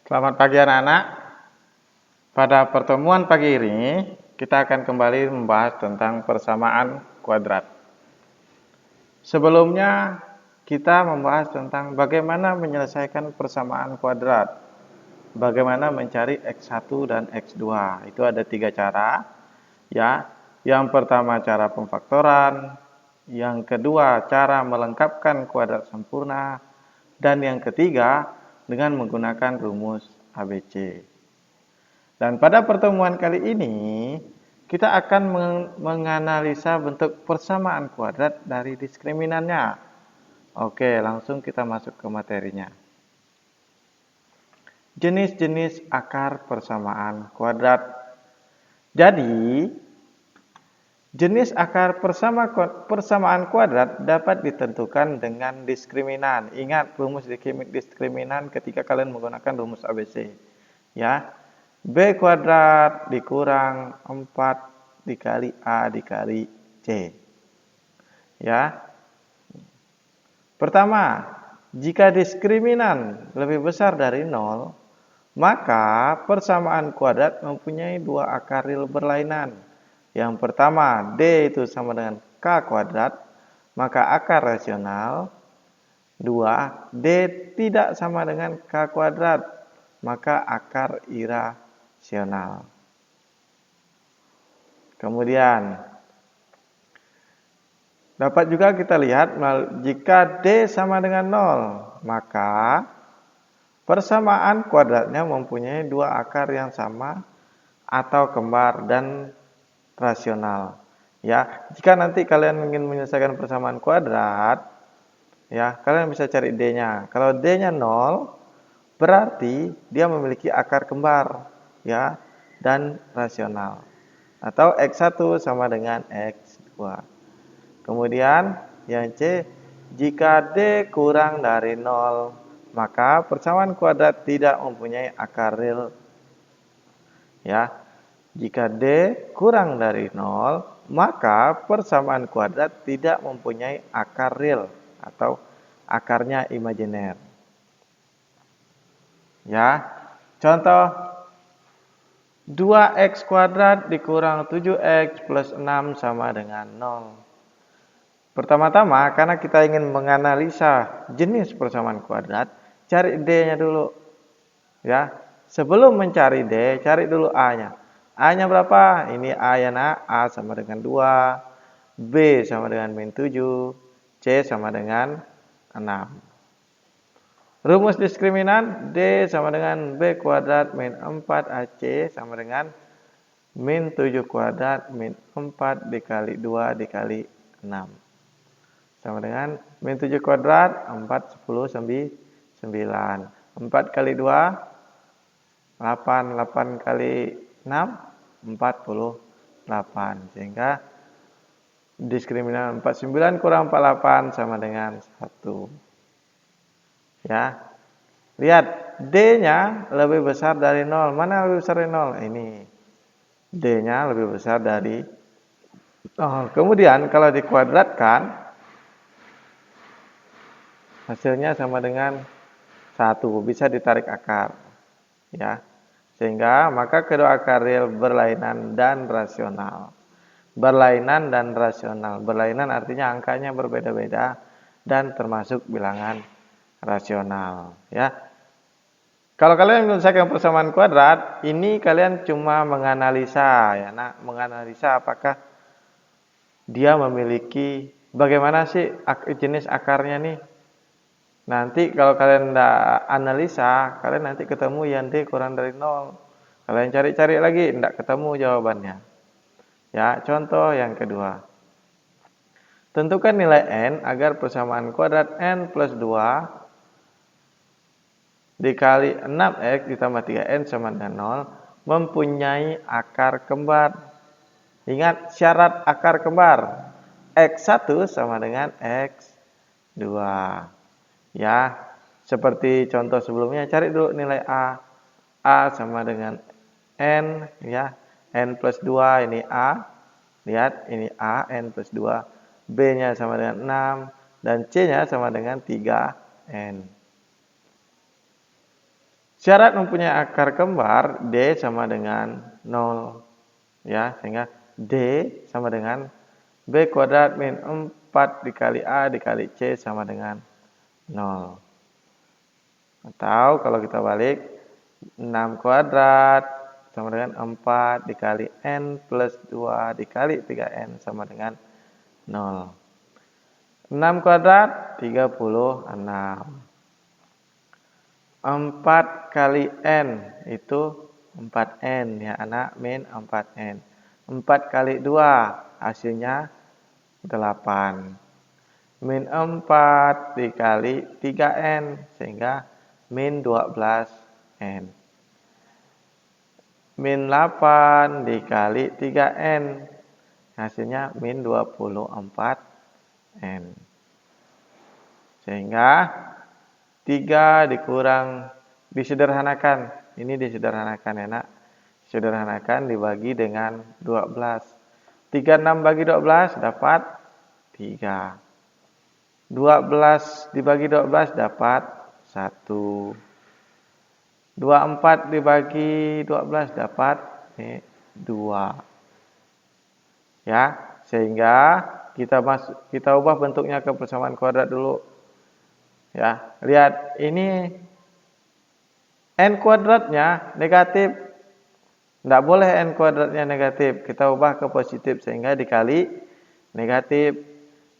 Selamat pagi anak-anak. Pada pertemuan pagi ini, kita akan kembali membahas tentang persamaan kuadrat. Sebelumnya, kita membahas tentang bagaimana menyelesaikan persamaan kuadrat. Bagaimana mencari X1 dan X2. Itu ada 3 cara. Ya. Yang pertama cara pemfaktoran, yang kedua cara melengkapkan kuadrat sempurna, dan yang ketiga dengan menggunakan rumus ABC. Dan pada pertemuan kali ini, kita akan menganalisa bentuk persamaan kuadrat dari diskriminannya. Oke, langsung kita masuk ke materinya. Jenis-jenis akar persamaan kuadrat. Jadi, jenis akar persamaan kuadrat dapat ditentukan dengan diskriminan. Ingat rumus diskriminan ketika kalian menggunakan rumus ABC. Ya, B kuadrat dikurang 4 dikali A dikali C. Ya. Pertama, jika diskriminan lebih besar dari 0, maka persamaan kuadrat mempunyai 2 akar real berlainan. Yang pertama, D itu sama dengan K kuadrat, maka akar rasional. 2, D tidak sama dengan K kuadrat, maka akar irasional. Kemudian, dapat juga kita lihat jika D sama dengan 0, maka persamaan kuadratnya mempunyai 2 akar yang sama atau kembar dan rasional. Ya, jika nanti kalian ingin menyelesaikan persamaan kuadrat, ya, kalian bisa cari D-nya. Kalau D-nya 0, berarti dia memiliki akar kembar, ya, dan rasional. Atau X1 sama dengan X2. Kemudian yang C, jika D kurang dari 0, maka persamaan kuadrat tidak mempunyai akar real. Ya, jika D kurang dari 0, maka persamaan kuadrat tidak mempunyai akar real atau akarnya imajiner. Ya, contoh 2x kuadrat dikurang 7x plus 6 sama dengan 0. Pertama-tama, karena kita ingin menganalisa jenis persamaan kuadrat, cari D-nya dulu. Ya, sebelum mencari D, cari dulu A-nya. A-nya berapa? Ini A ya nak. A sama dengan 2, B sama dengan min 7, C sama dengan 6. Rumus diskriminan D sama dengan B kuadrat min 4AC sama dengan min 7 kuadrat min 4 dikali 2 dikali 6. Sama dengan min 7 kuadrat 4, 10, 9. 4 kali 2, 8. 8 kali 6, 48. Sehingga diskriminan 49 kurang 48 sama dengan 1. Ya. Lihat, D-nya lebih besar dari 0. Mana lebih besar dari 0? Ini. D-nya lebih besar dari 0. Kemudian kalau dikuadratkan, hasilnya sama dengan 1. Bisa ditarik akar. Ya. Sehingga maka kedua akar real berlainan dan rasional. Berlainan dan rasional. Berlainan artinya angkanya berbeda-beda dan termasuk bilangan rasional. Ya. Kalau kalian menyelesaikan persamaan kuadrat, ini kalian cuma menganalisa, ya, nah, menganalisa apakah dia memiliki bagaimana sih jenis akarnya nih. Nanti kalau kalian tidak analisa, kalian nanti ketemu yang D kurang dari 0. Kalian cari-cari lagi, tidak ketemu jawabannya. Ya, contoh yang kedua. Tentukan nilai N agar persamaan kuadrat N plus 2 dikali 6x ditambah 3n sama dengan 0 mempunyai akar kembar. Ingat syarat akar kembar. X1 sama dengan X2. Ya, seperti contoh sebelumnya, cari dulu nilai A. A sama dengan N, ya. N plus 2 ini A. Lihat, ini A, N plus 2. B-nya sama dengan 6 dan C-nya sama dengan 3N. Syarat mempunyai akar kembar, D sama dengan 0. Ya, sehingga D sama dengan B kuadrat min 4 dikali A dikali C sama dengan 0. Atau kalau kita balik, 6 kuadrat sama dengan 4 dikali N plus 2 dikali 3N sama dengan 0. 6 kuadrat, 36. 4 kali N itu 4N ya anak, min 4N. 4 kali 2 hasilnya 8. Min 4 dikali 3N sehingga min 12N. Min 8 dikali 3N hasilnya min 24N. Sehingga 3 dikurang, disederhanakan. Ini disederhanakan ya nak. Disederhanakan dibagi dengan 12. 36 bagi 12 dapat 3. 12 dibagi 12 dapat 1. 24 dibagi 12 dapat 2. Ya, sehingga kita ubah bentuknya ke persamaan kuadrat dulu. Ya, lihat ini N kuadratnya negatif. Tidak boleh N kuadratnya negatif. Kita ubah ke positif sehingga dikali negatif.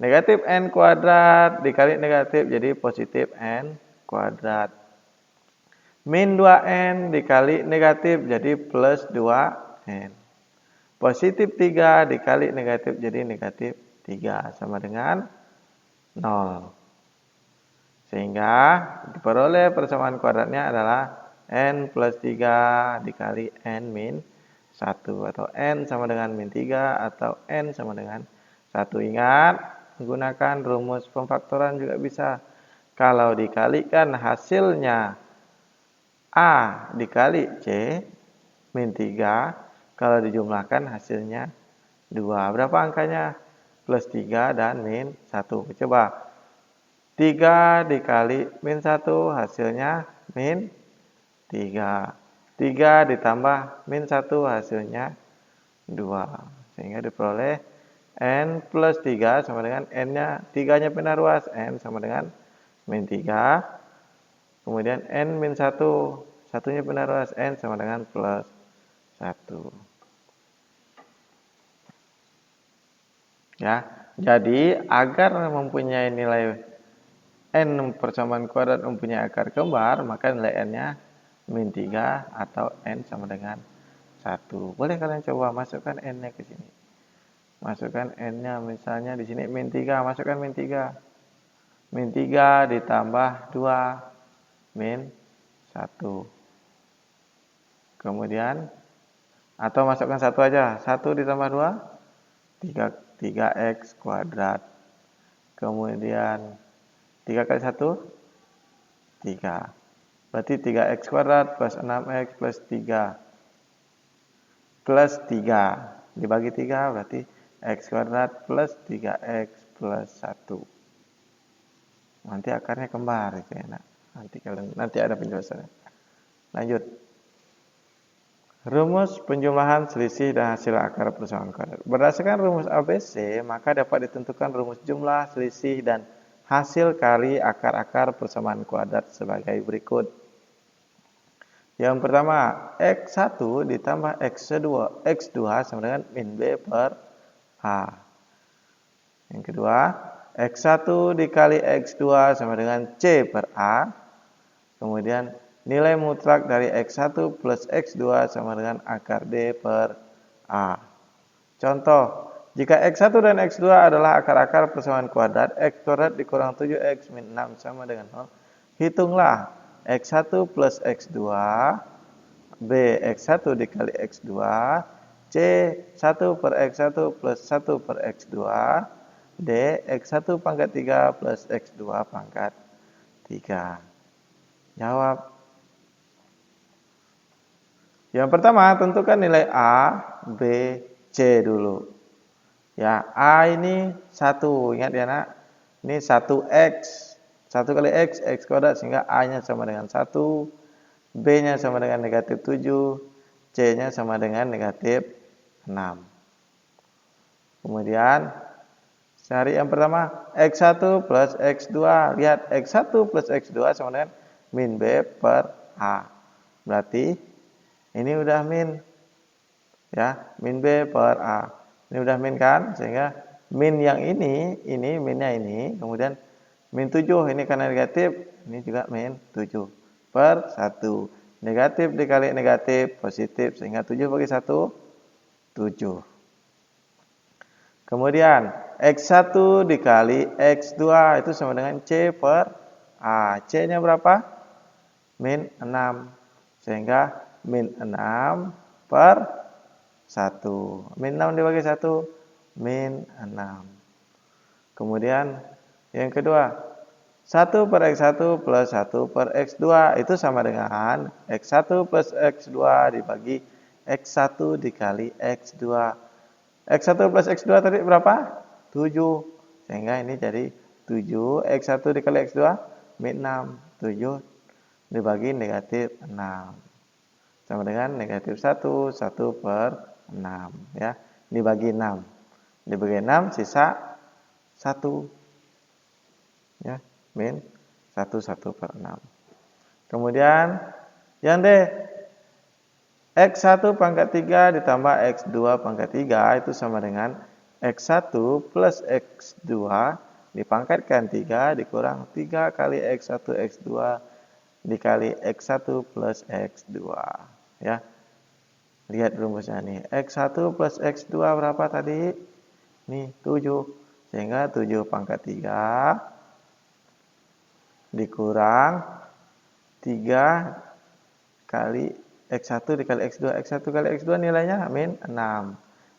Negatif N kuadrat dikali negatif jadi positif N kuadrat. Min 2N dikali negatif jadi plus 2N. Positif 3 dikali negatif jadi negatif 3 sama dengan 0. Sehingga diperoleh persamaan kuadratnya adalah N plus 3 dikali N min 1. Atau N sama dengan min 3 atau N sama dengan 1. Ingat, menggunakan rumus pemfaktoran juga bisa. Kalau dikalikan hasilnya A dikali C min 3. Kalau dijumlahkan hasilnya 2. Berapa angkanya? Plus 3 dan min 1. Coba. 3 dikali min 1 hasilnya min 3. 3 ditambah min 1 hasilnya 2. Sehingga diperoleh N plus 3 sama dengan N-nya, 3-nya pindah ruas, N sama dengan min 3. Kemudian N min 1, 1-nya pindah ruas, N sama dengan plus 1. Ya, jadi agar mempunyai nilai N persamaan kuadrat mempunyai akar kembar, maka nilai N-nya min 3 atau N sama dengan 1. Boleh kalian coba masukkan N-nya ke sini. Masukkan N-nya misalnya di sini min 3, masukkan min 3. Min 3 ditambah 2 min 1. Kemudian atau masukkan 1 aja. 1 ditambah 2 3x kuadrat. Kemudian 3 kali 1 3. Berarti 3x kuadrat plus 6x plus 3 plus 3 dibagi 3 berarti x kuadrat plus 3x plus 1. Nanti akarnya kembar itu ya nak. Nanti ada penjelasannya. Lanjut. Rumus penjumlahan selisih dan hasil akar persamaan kuadrat. Berdasarkan rumus ABC, maka dapat ditentukan rumus jumlah, selisih dan hasil kali akar-akar persamaan kuadrat sebagai berikut. Yang pertama, X1 ditambah X2 sama dengan min B per A. Yang kedua, X1 dikali X2 sama dengan C per A. Kemudian, nilai mutlak dari X1 plus X2 sama dengan akar D per A. Contoh, jika X1 dan X2 adalah akar-akar persamaan kuadrat, X kuadrat dikurang 7X min 6 sama dengan 0. Hitunglah X1 plus X2, B X1 dikali X2, C 1 per X1 plus 1 per X2, D X1 pangkat 3 plus X2 pangkat 3. Jawab. Yang pertama, tentukan nilai A, B, C dulu. Ya, A ini 1, ingat ya nak. Ini 1X. 1 kali X, X kuadrat sehingga A-nya sama dengan 1. B-nya sama dengan negatif 7, C-nya sama dengan negatif 6. Kemudian cari yang pertama, X1 plus X2. Lihat, X1 plus X2 sama dengan min B per A. Berarti ini udah min. Ya, min B per A. Ini udah min kan? Sehingga min yang ini minnya ini. Kemudian min 7, ini karena negatif. Ini juga min 7 per 1. Negatif dikali negatif, positif. Sehingga 7 bagi 1, 7. Kemudian X1 dikali X2 itu sama dengan C per A. C-nya berapa? Min 6. Sehingga min 6 per 1. Min 6 dibagi 1, min 6. Kemudian yang kedua, 1 per X1 plus 1 per X2 itu sama dengan X1 plus X2 dibagi X1 dikali X2. X1 plus X2 tadi berapa? 7. Sehingga ini jadi 7 X1 dikali X2 min 6. 7 dibagi negatif 6. Sama dengan negatif 1. 1 per 6. Ya. Dibagi 6. Dibagi 6 sisa 1. Ya. Min 1 per 6. Kemudian yang D, X1 pangkat 3 ditambah X2 pangkat 3 itu sama dengan X1 plus X2 dipangkatkan 3 dikurang 3 kali X1 X2 dikali X1 plus X2. Ya. Lihat rumusnya nih. X1 plus X2 berapa tadi? Nih 7. Sehingga 7 pangkat 3 dikurang 3 kali X1 dikali X2. X1 kali X2 nilainya min 6.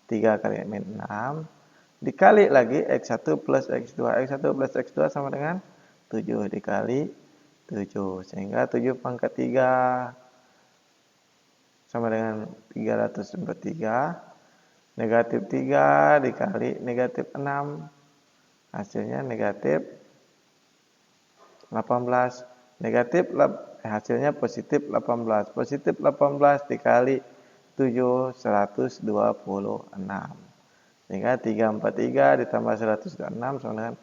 3 kali min 6. Dikali lagi X1 plus X2. X1 plus X2 sama dengan 7 dikali 7. Sehingga 7 pangkat 3 sama dengan 343. Negatif 3 dikali negatif 6. Hasilnya negatif 18. Hasilnya positif 18. Positif 18 dikali 7, 126. Sehingga 343 ditambah 126 sama dengan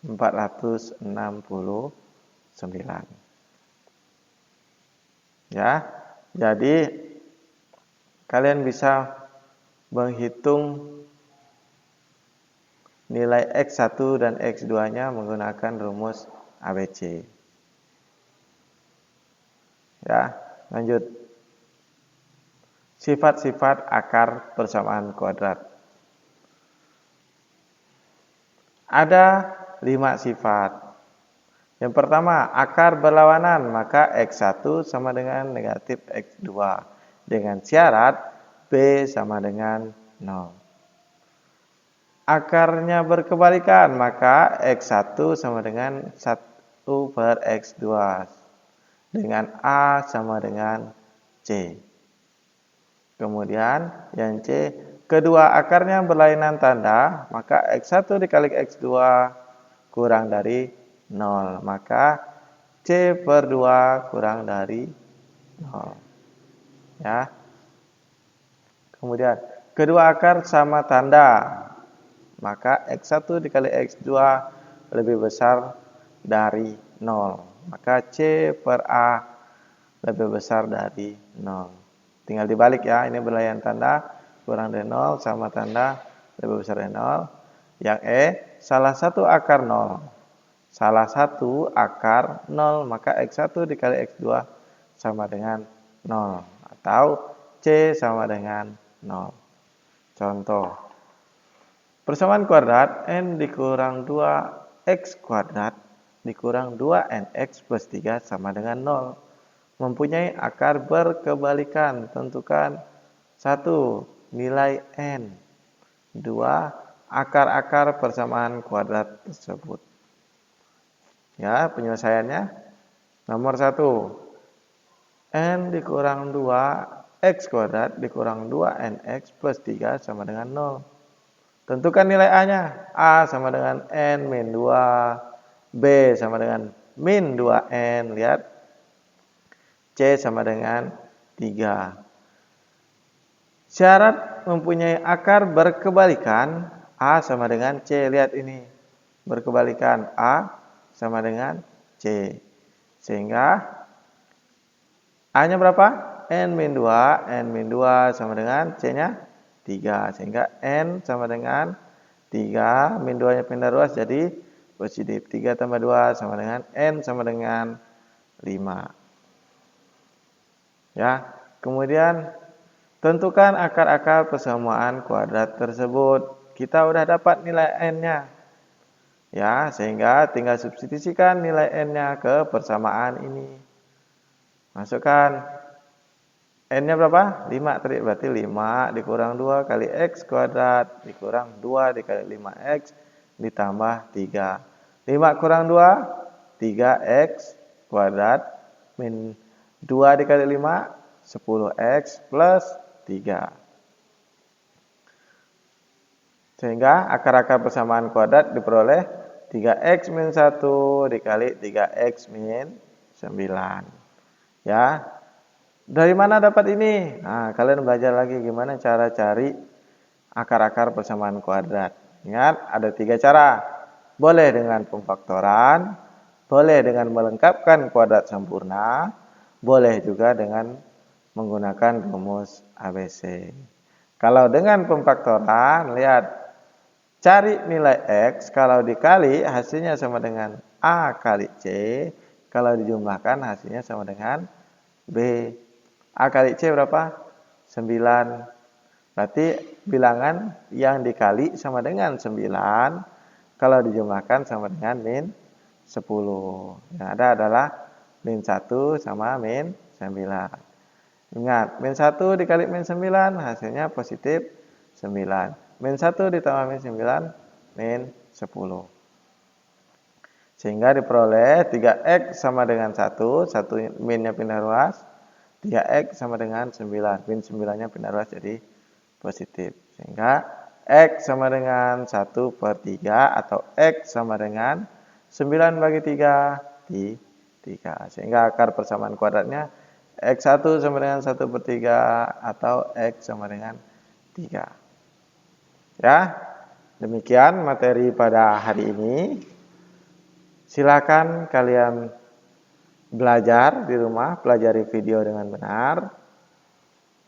469. Ya, jadi kalian bisa menghitung nilai X1 dan X2-nya menggunakan rumus ABC. Ya, lanjut. Sifat-sifat akar persamaan kuadrat. Ada 5 sifat. Yang pertama, akar berlawanan, maka X1 sama dengan negatif X2. Dengan syarat B sama dengan 0. Akarnya berkebalikan, maka X1 sama dengan 1 per X2. Dengan A sama dengan C. Kemudian yang C, kedua akarnya berlainan tanda, maka X1 dikali X2 kurang dari 0. Maka C per 2 kurang dari 0. Ya. Kemudian kedua akar sama tanda, maka X1 dikali X2 lebih besar dari 0. Maka C per A lebih besar dari 0. Tinggal dibalik ya, ini berlainan tanda, kurang dari 0 sama tanda lebih besar dari 0. Yang E, salah satu akar 0. Salah satu akar 0, maka X1 dikali X2 sama dengan 0. Atau C sama dengan 0. Contoh. Persamaan kuadrat N dikurang 2X kuadrat dikurang 2NX plus 3 sama dengan 0. Mempunyai akar berkebalikan. Tentukan 1. Nilai N. 2. Akar-akar persamaan kuadrat tersebut. Ya, penyelesaiannya. Nomor 1. N dikurang 2X kuadrat dikurang 2NX plus 3 sama dengan 0. Tentukan nilai A-nya. A sama dengan N min 2. B sama dengan min 2N. Lihat. C sama dengan 3. Syarat mempunyai akar berkebalikan, A sama dengan C. Lihat ini, berkebalikan, A sama dengan C. Sehingga A-nya berapa? N-2. N-2 sama dengan C-nya 3. Sehingga N sama dengan 3. Min 2-nya pindah ruas jadi positif. 3 tambah 2 sama dengan N sama dengan 5. Ya, kemudian tentukan akar-akar persamaan kuadrat tersebut. Kita udah dapat nilai N-nya. Ya, sehingga tinggal substitusikan nilai N-nya ke persamaan ini. Masukkan N-nya berapa? 5 tadi, berarti 5 dikurang 2 kali X kuadrat dikurang 2 dikali 5X ditambah 3. 5 kurang 2, 3X kuadrat min 2 dikali 5, 10X plus 3. Sehingga akar-akar persamaan kuadrat diperoleh 3X min 1 dikali 3X min 9. Ya. Dari mana dapat ini? Nah, kalian belajar lagi gimana cara cari akar-akar persamaan kuadrat. Ingat, ada 3 cara. Boleh dengan pemfaktoran, boleh dengan melengkapkan kuadrat sempurna, boleh juga dengan menggunakan rumus ABC. Kalau dengan pemfaktoran, lihat, cari nilai X, kalau dikali hasilnya sama dengan A kali C, kalau dijumlahkan hasilnya sama dengan B. A kali C berapa? 9. Berarti bilangan yang dikali sama dengan 9. Kalau dijumlahkan sama dengan min 10. Yang ada adalah min 1 sama min 9. Ingat, min 1 dikali min 9 hasilnya positif 9. Min 1 ditambah min 9, min 10. Sehingga diperoleh 3X sama dengan 1. 1 minnya pindah ruas. 3X sama dengan 9. Min 9-nya pindah ruas jadi positif. Sehingga X sama dengan 1 per 3 atau X sama dengan 9 bagi 3 di 3. Sehingga akar persamaan kuadratnya X1 sama dengan 1 per 3 atau X sama dengan 3. Ya, demikian materi pada hari ini. Silakan kalian belajar di rumah, pelajari video dengan benar.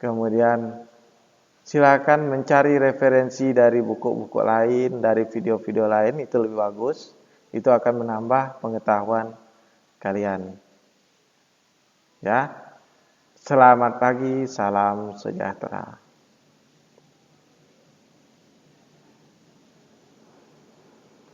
Kemudian silakan mencari referensi dari buku-buku lain, dari video-video lain, itu lebih bagus. Itu akan menambah pengetahuan kalian. Ya. Selamat pagi, salam sejahtera.